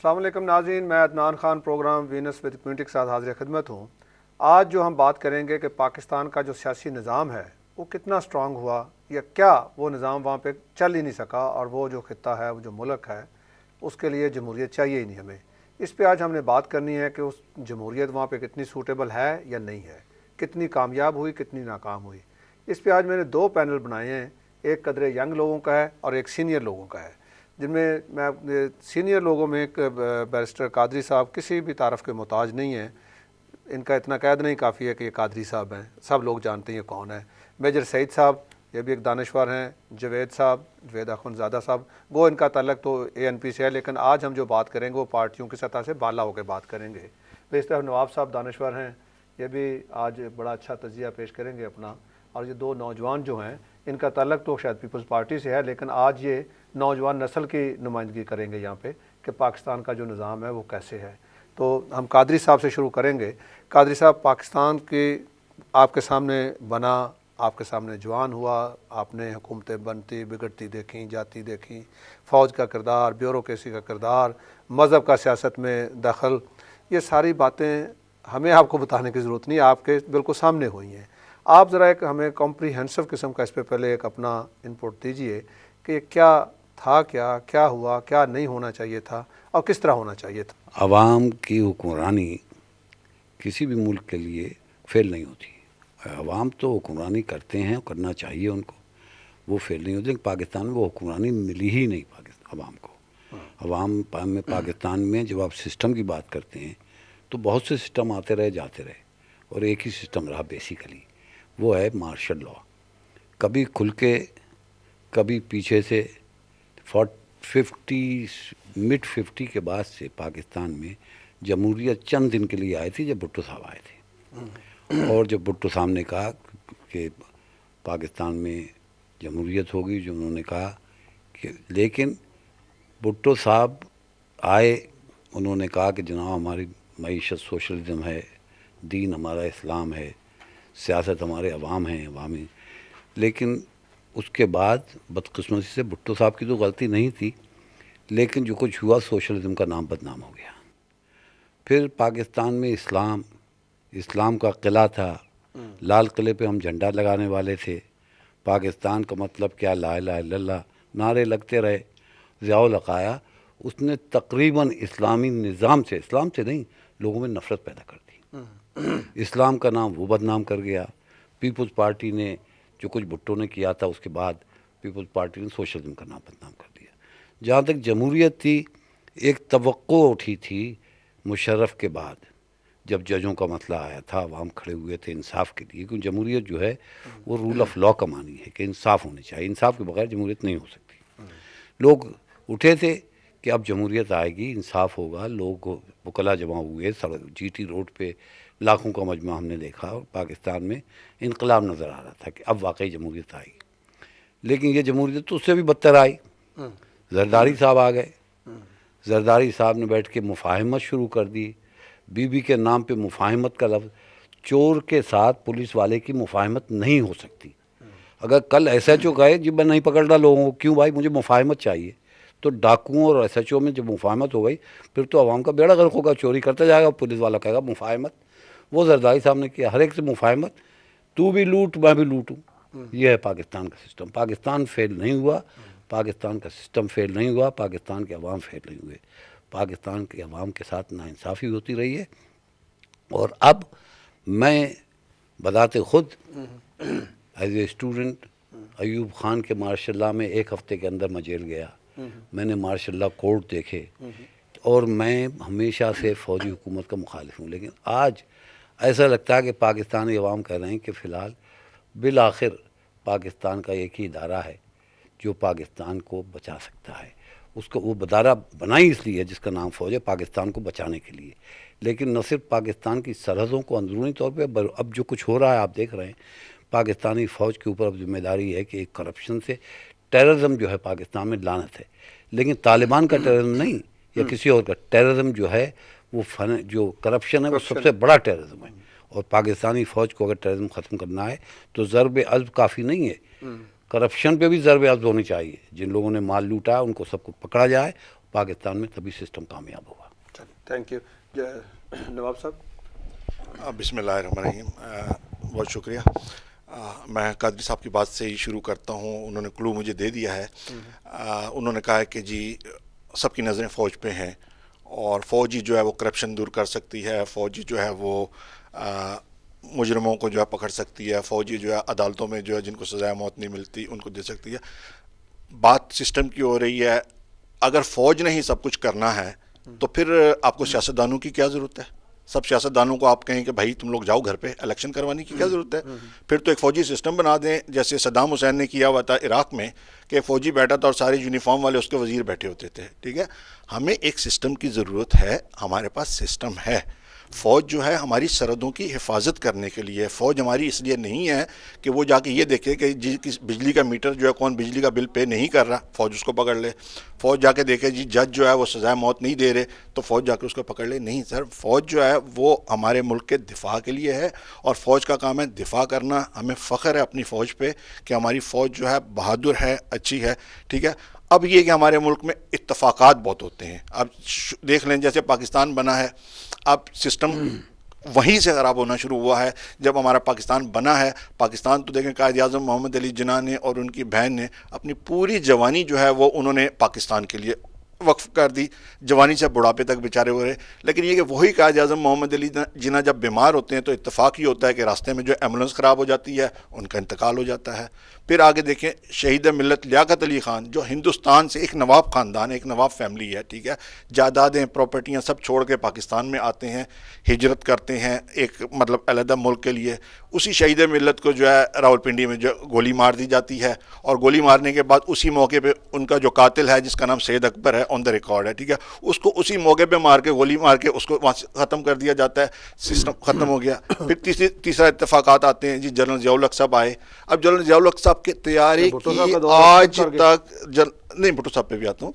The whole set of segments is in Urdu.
السلام علیکم ناظرین، میں عدنان خان پروگرام وینس ود کمیونٹی کے ساتھ حاضر خدمت ہوں۔ آج جو ہم بات کریں گے کہ پاکستان کا جو سیاسی نظام ہے وہ کتنا سٹرانگ ہوا یا کیا وہ نظام وہاں پہ چل ہی نہیں سکا، اور وہ جو خطہ ہے، وہ جو ملک ہے، اس کے لیے جمہوریت چاہیے ہی نہیں ہمیں۔ اس پہ آج ہم نے بات کرنی ہے کہ اس جمہوریت وہاں پہ کتنی سوٹیبل ہے یا نہیں ہے، کتنی کامیاب ہوئی، کتنی ناکام ہوئی۔ اس پہ آج میں نے دو پینل بنائے ہیں، ایک قدرے ینگ لوگوں کا ہے اور ایک سینئر لوگوں کا ہے، جن میں سینئر لوگوں میں ایک بیرسٹر قادری صاحب کسی بھی تعارف کے محتاج نہیں ہیں، ان کا اتنا قید نہیں کافی ہے کہ یہ قادری صاحب ہیں، سب لوگ جانتے ہیں یہ کون ہے۔ میجر سعید صاحب یہ بھی ایک دانشور ہیں، جوید صاحب، جوید اخونزادہ صاحب، وہ ان کا تعلق تو اے این پی سے ہے، لیکن آج ہم جو بات کریں گے وہ پارٹیوں کی سطح سے بالا ہو کے بات کریں گے۔ اس طرح نواب صاحب دانشور ہیں، یہ بھی آج بڑا اچھا تجزیہ پیش کریں گے اپنا، اور یہ دو نوجوان جو ہیں ان کا تعلق تو شاید پیپلز پارٹی سے ہے، لیکن آج یہ نوجوان نسل کی نمائندگی کریں گے یہاں پہ کہ پاکستان کا جو نظام ہے وہ کیسے ہے۔ تو ہم قادری صاحب سے شروع کریں گے۔ قادری صاحب، پاکستان کی آپ کے سامنے بنا، آپ کے سامنے جوان ہوا، آپ نے حکومتیں بنتی بگڑتی دیکھیں، جاتی دیکھیں، فوج کا کردار، بیوروکریسی کا کردار، مذہب کا سیاست میں دخل، یہ ساری باتیں ہمیں آپ کو بتانے کی ضرورت نہیں، آپ کے بالکل سامنے ہوئی ہیں۔ آپ ذرا ایک ہمیں کمپریہنسو قسم کا اس پہ پہلے ایک اپنا انپوٹ دیجئے کہ کیا تھا، کیا ہوا، کیا نہیں ہونا چاہیے تھا اور کس طرح ہونا چاہیے تھا۔ عوام کی حکمرانی کسی بھی ملک کے لیے فیل نہیں ہوتی۔ عوام تو حکمرانی کرتے ہیں، کرنا چاہیے ان کو، وہ فیل نہیں ہوتی، لیکن پاکستان میں وہ حکمرانی ملی ہی نہیں عوام کو۔ عوام میں پاکستان میں جب آپ سسٹم کی بات کرتے ہیں تو بہت سے سسٹم آتے رہے جاتے رہے، اور ایک ہی سسٹم رہا بیسیکلی، وہ ہے مارشل لاء۔ کبھی کھل کے، کبھی پیچھے سے۔ 50 کے بعد سے پاکستان میں جمہوریت چند دن کے لیے آئی تھی جب بھٹو صاحب آئے تھے، اور جب بھٹو صاحب نے کہا کہ پاکستان میں جمہوریت ہوگی، جو انہوں نے کہا کہ، لیکن بھٹو صاحب آئے، انہوں نے کہا کہ جناب ہماری معیشت سوشلزم ہے، دین ہمارا اسلام ہے، سیاست ہمارے عوام ہیں، عوامی، لیکن اس کے بعد بدقسمتی سے بھٹو صاحب کی تو غلطی نہیں تھی، لیکن جو کچھ ہوا سوشلزم کا نام بدنام ہو گیا۔ پھر پاکستان میں اسلام کا قلعہ تھا، لال قلعے پہ ہم جھنڈا لگانے والے تھے، پاکستان کا مطلب کیا، لا الہ الا اللہ، نعرے لگتے رہے۔ ضیاء الحق آیا، اس نے تقریباً اسلامی نظام سے، اسلام سے نہیں، لوگوں میں نفرت پیدا کر دی، اسلام کا نام وہ بدنام کر گیا۔ پیپلز پارٹی نے جو کچھ بھٹو نے کیا تھا، اس کے بعد پیپلز پارٹی نے سوشلزم کا نام بدنام کر دیا۔ جہاں تک جمہوریت تھی، ایک توقع اٹھی تھی مشرف کے بعد، جب ججوں کا مسئلہ آیا تھا، عوام کھڑے ہوئے تھے انصاف کے لیے، کیونکہ جمہوریت جو ہے وہ رول آف لا کا معنی ہے کہ انصاف ہونے چاہیے، انصاف کے بغیر جمہوریت نہیں ہو سکتی۔ لوگ اٹھے تھے کہ اب جمہوریت آئے گی، انصاف ہوگا، لوگ وکلا جمع ہوئے، جی ٹی روڈ پہ لاکھوں کا مجمع ہم نے دیکھا، اور پاکستان میں انقلاب نظر آ رہا تھا کہ اب واقعی جمہوریت آئے گی۔ لیکن یہ جمہوریت تو اس سے بھی بدتر آئی۔ زرداری صاحب آ گئے، زرداری صاحب نے بیٹھ کے مفاہمت شروع کر دی، بی بی کے نام پہ مفاہمت کا لفظ، چور کے ساتھ پولیس والے کی مفاہمت نہیں ہو سکتی۔ اگر کل ایس ایچ او کہے جی میں نہیں پکڑ رہا لوگوں کو، کیوں بھائی، مجھے مفاہمت چاہیے، تو ڈاکوؤں اور ایس ایچ او میں جب مفاہمت ہو گئی، پھر تو عوام کا بیڑا غرق ہوگا، چوری کرتا جائے گا، پولیس والا کہے گا مفاہمت۔ وہ زرداری صاحب نے کیا، ہر ایک سے مفاہمت، تو بھی لوٹ میں بھی لوٹوں۔ یہ ہے پاکستان کا سسٹم۔ پاکستان فیل نہیں ہوا، پاکستان کا سسٹم فیل نہیں ہوا، پاکستان کے عوام فیل نہیں ہوئے، پاکستان کے عوام کے ساتھ ناانصافی ہوتی رہی ہے۔ اور اب میں بذات خود as a student Ayub Khan کے مارشل لاء میں 1 ہفتے کے اندر میں جیل گیا، میں نے مارشل لاء کورٹ دیکھے، اور میں ہمیشہ سے فوجی حکومت کا مخالف ہوں، لیکن آج ایسا لگتا ہے کہ پاکستانی عوام کہہ رہے ہیں کہ فی الحال بالآخر پاکستان کا ایک ہی ادارہ ہے جو پاکستان کو بچا سکتا ہے۔ اس کو وہ ادارہ بنائی اس لیے جس کا نام فوج ہے، پاکستان کو بچانے کے لیے، لیکن نہ صرف پاکستان کی سرحدوں کو اندرونی طور پہ، اب جو کچھ ہو رہا ہے آپ دیکھ رہے ہیں، پاکستانی فوج کے اوپر اب ذمہ داری ہے کہ ایک کرپشن سے، ٹیررزم جو ہے پاکستان میں لعنت ہے، لیکن طالبان کا ٹیررزم نہیں یا کسی اور کا ٹیررزم جو ہے، وہ جو کرپشن ہے وہ سب سے بڑا ٹیررزم ہے، اور پاکستانی فوج کو اگر ٹیررزم ختم کرنا ہے تو ضرب عضب کافی نہیں ہے، کرپشن پہ بھی ضرب عضب ہونی چاہیے۔ جن لوگوں نے مال لوٹا ہے ان کو سب کو پکڑا جائے، پاکستان میں تبھی سسٹم کامیاب ہوا. Thank you. نواب صاحب. بسم اللہ الرحمن الرحیم. بہت شکریہ. میں قادری صاحب کی بات سے ہی شروع کرتا ہوں. انہوں نے کلو مجھے دے دیا ہے. انہوں نے کہا ہے کہ جی سب کی نظریں فوج پہ ہیں اور فوج ہی جو ہے وہ کرپشن دور کر سکتی ہے, فوج ہی جو ہے وہ مجرموں کو جو ہے پکڑ سکتی ہے, فوج ہی جو ہے عدالتوں میں جو ہے جن کو سزائے موت نہیں ملتی ان کو دے سکتی ہے. بات سسٹم کی ہو رہی ہے. اگر فوج نے ہی سب کچھ کرنا ہے تو پھر آپ کو سیاستدانوں کی کیا ضرورت ہے؟ سب سیاستدانوں کو آپ کہیں کہ بھائی تم لوگ جاؤ گھر پہ, الیکشن کروانے کی کیا ضرورت ہے؟ پھر تو ایک فوجی سسٹم بنا دیں جیسے صدام حسین نے کیا ہوا تھا عراق میں, کہ فوجی بیٹھا تھا اور سارے یونیفارم والے اس کے وزیر بیٹھے ہوتے تھے. ٹھیک ہے, ہمیں ایک سسٹم کی ضرورت ہے. ہمارے پاس سسٹم ہے. فوج جو ہے ہماری سرحدوں کی حفاظت کرنے کے لیے. فوج ہماری اس لیے نہیں ہے کہ وہ جا کے یہ دیکھے کہ جی بجلی کا میٹر جو ہے کون بجلی کا بل پے نہیں کر رہا, فوج اس کو پکڑ لے. فوج جا کے دیکھے جی جج جو ہے وہ سزائے موت نہیں دے رہے تو فوج جا کے اس کو پکڑ لے. نہیں سر, فوج جو ہے وہ ہمارے ملک کے دفاع کے لیے ہے اور فوج کا کام ہے دفاع کرنا. ہمیں فخر ہے اپنی فوج پہ کہ ہماری فوج جو ہے بہادر ہے, اچھی ہے. ٹھیک ہے, اب یہ کہ ہمارے ملک میں اتفاقات بہت ہوتے ہیں. اب دیکھ لیں جیسے پاکستان بنا ہے, اب سسٹم وہیں سے خراب ہونا شروع ہوا ہے. جب ہمارا پاکستان بنا ہے, پاکستان تو دیکھیں قائد اعظم محمد علی جناح نے اور ان کی بہن نے اپنی پوری جوانی جو ہے وہ انہوں نے پاکستان کے لیے وقف کر دی. جوانی سے بڑھاپے تک بیچارے ہو رہے. لیکن یہ کہ وہی قائد اعظم محمد علی جناح جب بیمار ہوتے ہیں تو اتفاق یہ ہوتا ہے کہ راستے میں جو ایمبولینس خراب ہو جاتی ہے, ان کا انتقال ہو جاتا ہے. پھر آگے دیکھیں شہید ملت لیاقت علی خان جو ہندوستان سے ایک نواب خاندان, ایک نواب فیملی ہے. ٹھیک ہے, جائیدادیں پراپرٹیاں سب چھوڑ کے پاکستان میں آتے ہیں, ہجرت کرتے ہیں ایک مطلب علیحدہ ملک کے لیے. اسی شہید ملت کو جو ہے راولپنڈی میں جو گولی مار دی جاتی ہے اور گولی مارنے کے بعد اسی موقع پہ ان کا جو قاتل ہے جس کا نام سید اکبر ہے آن دا ریکارڈ ہے. ٹھیک ہے, اس کو اسی موقع پہ مار کے گولی مار کے اس کو وہاں سے ختم کر دیا جاتا ہے. سسٹم ختم ہو گیا. پھر تیسرا اتفاقات آتے ہیں جی جنرل ضیاء الحق صاحب آئے. اب جنرل ضیاء الحق صاحب کے طیارے کی آج تک نہیں بھٹو صاحب پہ بھی آتا ہوں.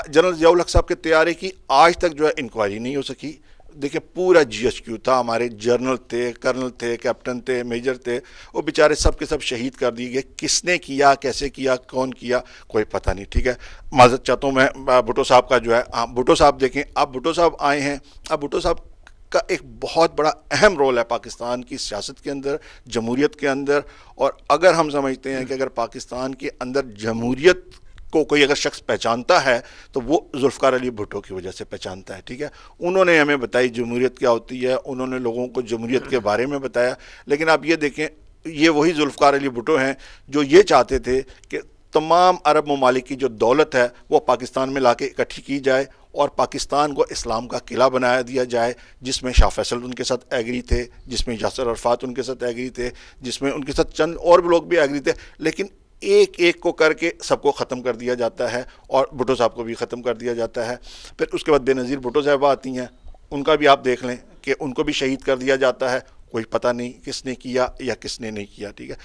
جنرل ضیاء الحق صاحب کے طیارے کی آج تک جو ہے انکوائری نہیں ہو سکی. دیکھیں پورا جی ایچ کیو تھا, ہمارے جنرل تھے, کرنل تھے, کیپٹن تھے, میجر تھے, وہ بیچارے سب کے سب شہید کر دیے گئے. کس نے کیا, کیسے کیا, کون کیا, کوئی پتہ نہیں. ٹھیک ہے, معذرت چاہتا ہوں میں بھٹو صاحب کا جو ہے. بھٹو صاحب دیکھیں, اب بھٹو صاحب آئے ہیں. اب بھٹو صاحب کا ایک بہت بڑا اہم رول ہے پاکستان کی سیاست کے اندر, جمہوریت کے اندر. اور اگر ہم سمجھتے ہیں کہ اگر پاکستان کے اندر جمہوریت کو کوئی اگر شخص پہچانتا ہے تو وہ ذوالفقار علی بھٹو کی وجہ سے پہچانتا ہے. ٹھیک ہے, انہوں نے ہمیں بتائی جمہوریت کیا ہوتی ہے, انہوں نے لوگوں کو جمہوریت کے بارے میں بتایا. لیکن آپ یہ دیکھیں, یہ وہی ذوالفقار علی بھٹو ہیں جو یہ چاہتے تھے کہ تمام عرب ممالک کی جو دولت ہے وہ پاکستان میں لا کے اکٹھی کی جائے اور پاکستان کو اسلام کا قلعہ بنایا دیا جائے, جس میں شاہ فیصل ان کے ساتھ ایگری تھے, جس میں یاسر عرفات ان کے ساتھ ایگری تھے, جس میں ان کے ساتھ چند اور بھی لوگ بھی ایگری تھے. لیکن ایک ایک کو کر کے سب کو ختم کر دیا جاتا ہے اور بھٹو صاحب کو بھی ختم کر دیا جاتا ہے. پھر اس کے بعد بے نظیر بھٹو صاحبہ آتی ہیں, ان کا بھی آپ دیکھ لیں کہ ان کو بھی شہید کر دیا جاتا ہے. کوئی پتہ نہیں کس نے کیا یا کس نے نہیں کیا. ٹھیک ہے,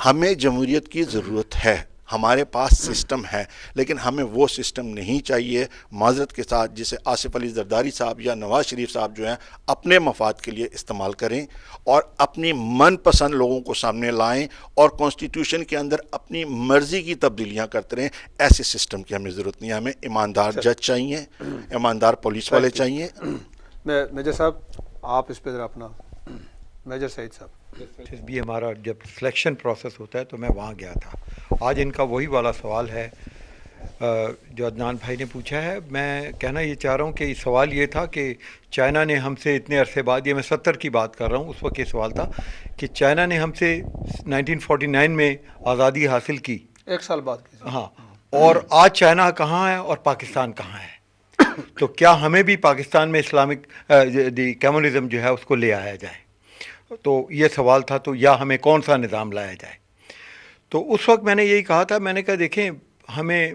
ہمیں جمہوریت کی ضرورت ہے, ہمارے پاس سسٹم ہے, لیکن ہمیں وہ سسٹم نہیں چاہیے معذرت کے ساتھ جسے آصف علی زرداری صاحب یا نواز شریف صاحب جو ہیں اپنے مفاد کے لیے استعمال کریں اور اپنی من پسند لوگوں کو سامنے لائیں اور کانسٹیٹیوشن کے اندر اپنی مرضی کی تبدیلیاں کرتے رہیں. ایسے سسٹم کی ہمیں ضرورت نہیں ہے. ہمیں ایماندار جج چاہیے, ایماندار پولیس والے چاہیے. میجر صاحب آپ اس پہ ذرا اپنا. میجر سعید صاحب. بھی ہمارا جب سلیکشن پروسیس ہوتا ہے تو میں وہاں گیا تھا. آج ان کا وہی والا سوال ہے جو عدنان بھائی نے پوچھا ہے. میں کہنا یہ چاہ رہا ہوں کہ سوال یہ تھا کہ چائنا نے ہم سے اتنے عرصے بعد, یہ میں 70 کی بات کر رہا ہوں, اس وقت یہ سوال تھا کہ چائنا نے ہم سے 1949 میں آزادی حاصل کی, 1 سال بعد کی. ہاں, اور آج چائنا کہاں ہے اور پاکستان کہاں ہے, تو کیا ہمیں بھی پاکستان میں اسلامک کمیونزم جو ہے اس کو لے آیا جائے. تو یہ سوال تھا, تو یا ہمیں کون سا نظام لایا جائے. تو اس وقت میں نے یہی کہا تھا, میں نے کہا دیکھیں ہمیں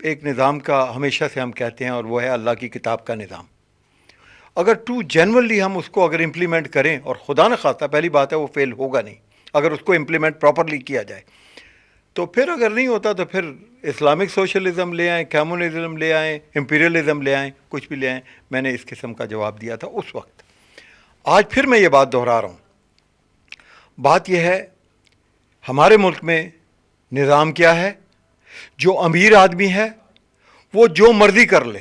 ایک نظام کا ہمیشہ سے ہم کہتے ہیں اور وہ ہے اللہ کی کتاب کا نظام. اگر جنرلی ہم اس کو اگر امپلیمنٹ کریں, اور خدا نہ خواستہ پہلی بات ہے وہ فیل ہوگا نہیں اگر اس کو امپلیمنٹ پراپرلی کیا جائے, تو پھر اگر نہیں ہوتا تو پھر اسلامک سوشلزم لے آئیں, کمیونزم لے آئیں, امپیریلزم لے آئیں, کچھ بھی لے آئیں. میں نے اس قسم کا جواب دیا تھا اس وقت. آج پھر میں یہ بات دہرا رہا ہوں. بات یہ ہے ہمارے ملک میں نظام کیا ہے, جو امیر آدمی ہے وہ جو مرضی کر لے,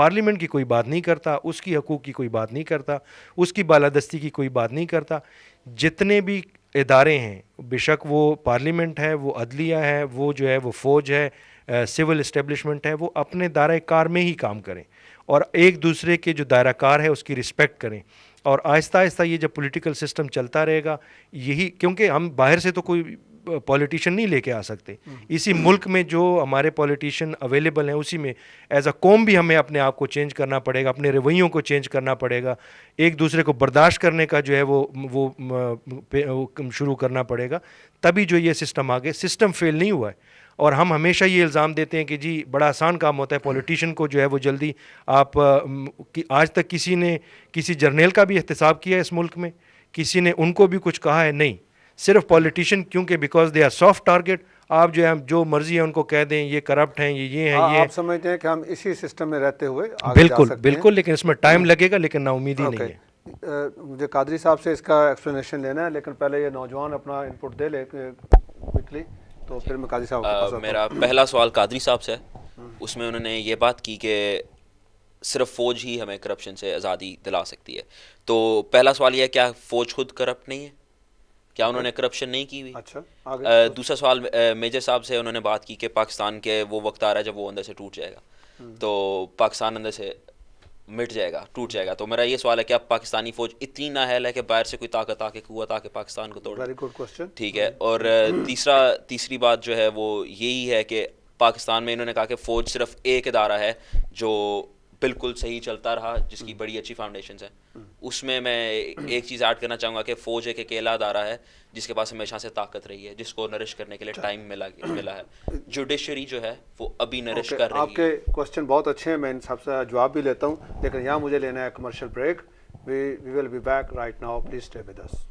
پارلیمنٹ کی کوئی بات نہیں کرتا, اس کی حقوق کی کوئی بات نہیں کرتا, اس کی بالادستی کی کوئی بات نہیں کرتا. جتنے بھی ادارے ہیں, بے شک وہ پارلیمنٹ ہے, وہ عدلیہ ہے, وہ جو ہے وہ فوج ہے, سول اسٹیبلشمنٹ ہے, وہ اپنے دائرہ کار میں ہی کام کریں اور ایک دوسرے کے جو دائرہ کار ہے اس کی رسپیکٹ کریں. اور آہستہ آہستہ یہ جب پولیٹیکل سسٹم چلتا رہے گا, یہی کیونکہ ہم باہر سے تو کوئی پولیٹیشین نہیں لے کے آ سکتے, اسی ملک میں جو ہمارے پولیٹیشین اویلیبل ہیں اسی میں ایز اے قوم بھی ہمیں اپنے آپ کو چینج کرنا پڑے گا, اپنے رویوں کو چینج کرنا پڑے گا, ایک دوسرے کو برداشت کرنے کا جو ہے وہ شروع کرنا پڑے گا, تبھی جو یہ سسٹم آگے. سسٹم فیل نہیں ہوا ہے. اور ہم ہمیشہ یہ الزام دیتے ہیں کہ جی بڑا آسان کام ہوتا ہے پولیٹیشین کو جو ہے وہ جلدی آپ, آج تک کسی نے کسی جرنیل کا بھی احتساب کیا ہے اس ملک میں, کسی نے ان کو بھی کچھ کہا ہے؟ نہیں. صرف پولیٹیشین کیونکہ because they are soft target, آپ جو ہے جو مرضی ہے ان کو کہہ دیں یہ کرپٹ ہیں, یہ ہیں, یہ آپ سمجھتے ہیں کہ ہم اسی سسٹم میں رہتے ہوئے آگے جا سکتے ہیں؟ بالکل, لیکن اس میں ٹائم لگے گا, لیکن نا امیدی نہیں ہے. مجھے قادری صاحب سے اس کا ایکسپلینیشن لینا ہے, لیکن پہلے یہ نوجوان اپنا انپٹ دے لے کوئکلی, تو پھر میں قادری صاحب کے پاس آتا ہوں. میرا پہلا سوال قادری صاحب سے ہے. اس میں انہوں نے یہ بات کی کہ صرف فوج ہی ہمیں کرپشن سے آزادی دلا سکتی ہے. تو پہلا سوال یہ ہے, کیا فوج خود کرپٹ نہیں ہے؟ کیا انہوں نے کرپشن نہیں کی ہوئی؟ اچھا. دوسرا سوال میجر صاحب سے, انہوں نے بات کی کہ پاکستان کے وہ وقت آ رہا ہے جب وہ اندر سے ٹوٹ جائے گا, تو پاکستان اندر سے مٹ جائے گا, ٹوٹ جائے گا. تو میرا یہ سوال ہے کہ اب پاکستانی فوج اتنی نااہل ہے کہ باہر سے کوئی طاقت آ کے قوت آ کے پاکستان کو توڑ؟ Very good question. ٹھیک ہے. اور تیسری بات جو ہے وہ یہی ہے کہ پاکستان میں انہوں نے کہا کہ فوج صرف ایک ادارہ ہے جو بالکل صحیح چلتا رہا, جس کی بڑی اچھی فاؤنڈیشنز ہیں. اس میں ایک چیز ایڈ کرنا چاہوں گا کہ فوج ایک اکیلا ادارہ ہے جس کے پاس ہمیشہ سے طاقت رہی ہے, جس کو نرش کرنے کے لیے ٹائم ملا ہے. جوڈیشری جو ہے وہ ابھی نرش کر رہی ہے. آپ کے کوسچن بہت اچھے ہیں, میں ان سب سے جواب بھی لیتا ہوں, لیکن یہاں مجھے لینا ہے commercial break. We will be back right now, please stay with us.